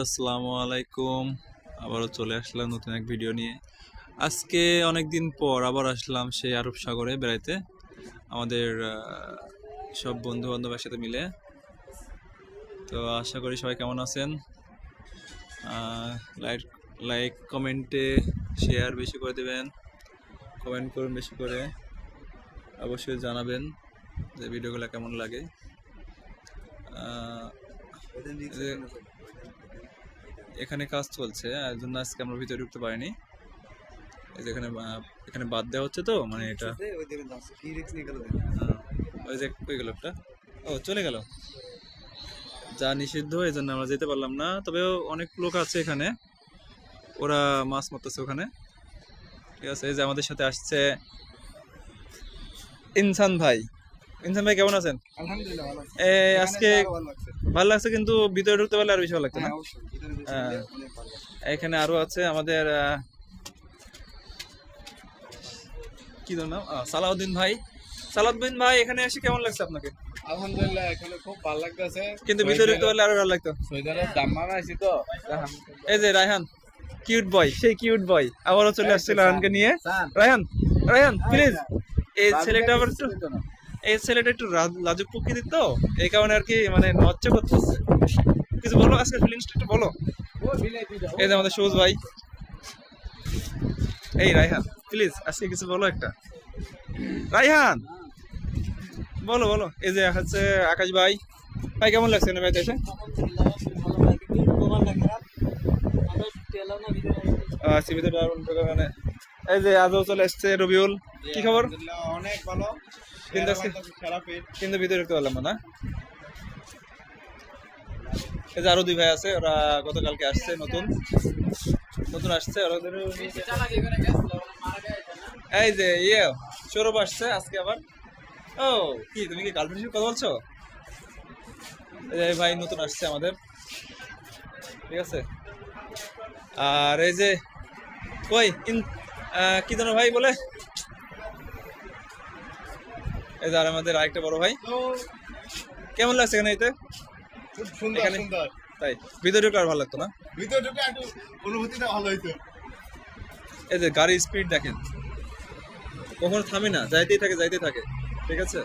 আসসালামু আলাইকুম। আবারও চলে আসলাম নতুন এক ভিডিও নিয়ে। আজকে অনেক দিন পর আবার আসলাম সেই আরব সাগরে বেড়াইতে আমাদের সব বন্ধু বান্ধবের সাথে মিলে। তো আশা করি সবাই কেমন আছেন। লাইক লাইক কমেন্টে শেয়ার বেশি করে দেবেন, কমেন্ট করুন বেশি করে, অবশ্যই জানাবেন যে ভিডিওগুলো কেমন লাগে। এখানে কাজ চলছে, এর জন্য আজকে আমরা ভিতরে ঢুকতে পারিনি। এখানে এখানে বাদ দেওয়া হচ্ছে, তো মানে এটা ওই যে ওই গেল একটা, ও চলে গেল, যা নিষিদ্ধ, এই জন্য আমরা যেতে পারলাম না। তবে অনেক লোক আছে এখানে, ওরা মাছ মারতেছে ওখানে। ঠিক আছে, এই যে আমাদের সাথে আসছে ইনসান ভাই। ইনসান ভাই কেমন আছেন? আলহামদুলিল্লাহ ভালো আছি। আজকে ভালো লাগছে, কিন্তু ভিতরে ঢুকতে পারলে আরো বেশি ভালো লাগতো না? অবশ্যই ভিতরে বেশি অনেক ভালো লাগছে। এখানে আরো আছে আমাদের কি নাম, সালাউদ্দিন ভাই। সালাউদ্দিন ভাই, এখানে এসে কেমন লাগছে আপনাকে? আলহামদুলিল্লাহ এখানে খুব ভালো লাগতেছে, কিন্তু ভিতরে ঢুকতে পারলে আরো ভালো লাগতো। সুইজারল্যান্ড দাম্মামে আছি তো। এই যে রায়হান, কিউট বয়, সেই কিউট বয় আবারও চলে আসছে রায়হানকে নিয়ে। রায়হান, রায়হান প্লিজ, এই ছেলেটা আবার একটু, এই ছেলেটা একটু লাজুক প্রকৃতির, তো এই কারণে আর কি মানে নচ্চা করতেছে। কিছু বলো, আজকে ফিলিংসটা একটু বলো। এই যে আমাদের সবুজ ভাই। এই রায়হান প্লিজ আজকে কিছু বলো একটা। রায়হান বলো বলো। এই যে হচ্ছে আকাশ ভাই। ভাই কেমন লাগছে না ভাইতে এসে? এই যে আজও চলে এসছে রবিউল। কি খবর? অনেক ভালো, কিন্তু আজকে কিন্তু ভিতরে ঢুকতে পারলাম না। এই যে আরো দুই ভাই আছে, ওরা গতকালকে আসছে, নতুন নতুন আসছে ওরা। এই যে ইয়ে সৌরভ আসছে আজকে আবার। ও কি, তুমি কি গার্লফ্রেন্ডের কথা বলছো? এই ভাই নতুন আসছে আমাদের, ঠিক আছে। আর এই যে কই কি যেন ভাই বলে, এই যে আর আমাদের আরেকটা বড় ভাই। কেমন লাগছে এখানে এতে? খুব সুন্দর এখানে সুন্দর। তাই ভিতরে ঢুকে আর ভালো লাগতো না? ভিতরে ঢুকে একটু অনুভূতিটা ভালো হইতো। এই যে গাড়ির স্পিড দেখেন, কখনো থামে না, যাইতেই থাকে যাইতেই থাকে। ঠিক আছে,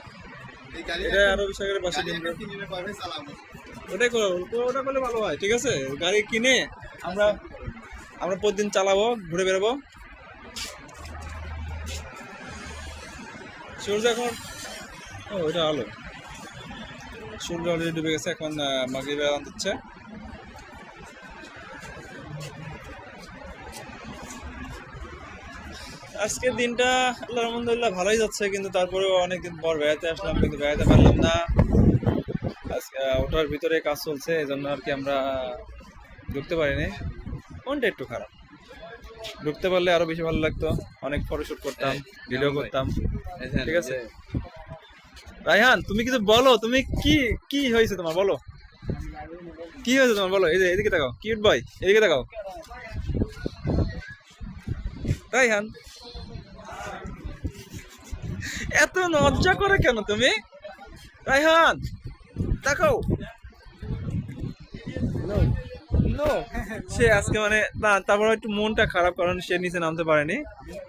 এই গাড়ি এটা আরো বিষয় করে পাশে দিন কিনে পারবে চালাবো। ওটাই করো, ওটা করলে ভালো হয়। ঠিক আছে, গাড়ি কিনে আমরা আমরা প্রতিদিন চালাবো, ঘুরে বেরোবো। সূর্য এখন, ও এটা আলো, সূর্য অলরেডি ডুবে গেছে, এখন মাগরিবের আজান দিচ্ছে। আজকের দিনটা আল্লাহর আলহামদুলিল্লাহ ভালোই যাচ্ছে, কিন্তু তারপরেও অনেকদিন পর বেড়াতে আসলাম, কিন্তু বেড়াতে পারলাম না। আজকে ওটার ভিতরে কাজ চলছে, এই জন্য আর কি আমরা ঢুকতে পারিনি। মনটা একটু খারাপ। ঢুকতে পারলে আরো বেশি ভালো লাগতো, অনেক ফটোশুট করতাম, ভিডিও করতাম। ঠিক আছে, রায়হান তুমি কিছু বলো, তুমি কি কি হয়েছে তোমার, বলো কি হয়েছে তোমার, বলো। এই যে এদিকে তাকাও, কিউট বয়, এদিকে তাকাও। রায়হান এত লজ্জা করে কেন তুমি? রায়হান তাকাও। সে আজকে মানে না, তারপর একটু মনটা খারাপ, কারণ সে নিচে নামতে পারেনি,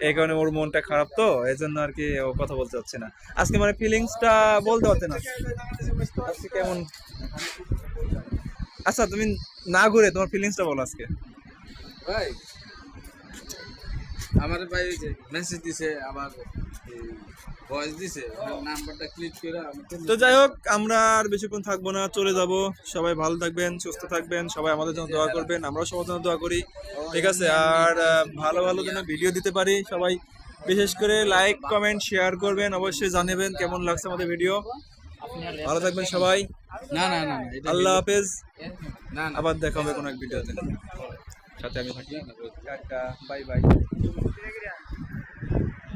এই কারণে ওর মনটা খারাপ, তো এই জন্য আর কি ও কথা বলতে চাচ্ছে না আজকে, মানে ফিলিংসটা বলতে পারছে না আজকে কেমন। আচ্ছা তুমি না ঘুরে তোমার ফিলিংসটা বলো আজকে। ভাই আমার ভাই মেসেজ দিছে, আবার ভয়েস দিছে, নাম্বারটা ক্লিক করে তো যাই হোক, আমরা আর বেশিক্ষণ থাকবো না, চলে যাব। সবাই ভালো থাকবেন, সুস্থ থাকবেন, সবাই আমাদের জন্য দোয়া করবেন, আমরাও সবার জন্য দোয়া করি। ঠিক আছে, আর ভালো ভালো যেন ভিডিও দিতে পারি সবাই, বিশেষ করে লাইক কমেন্ট শেয়ার করবেন, অবশ্যই জানাবেন কেমন লাগছে আমাদের ভিডিও। ভালো থাকবেন সবাই। না না না, আল্লাহ হাফেজ, না না, আবার দেখা হবে কোনো এক ভিডিওতে। সাথে আমি থাকি। Tata, bye bye.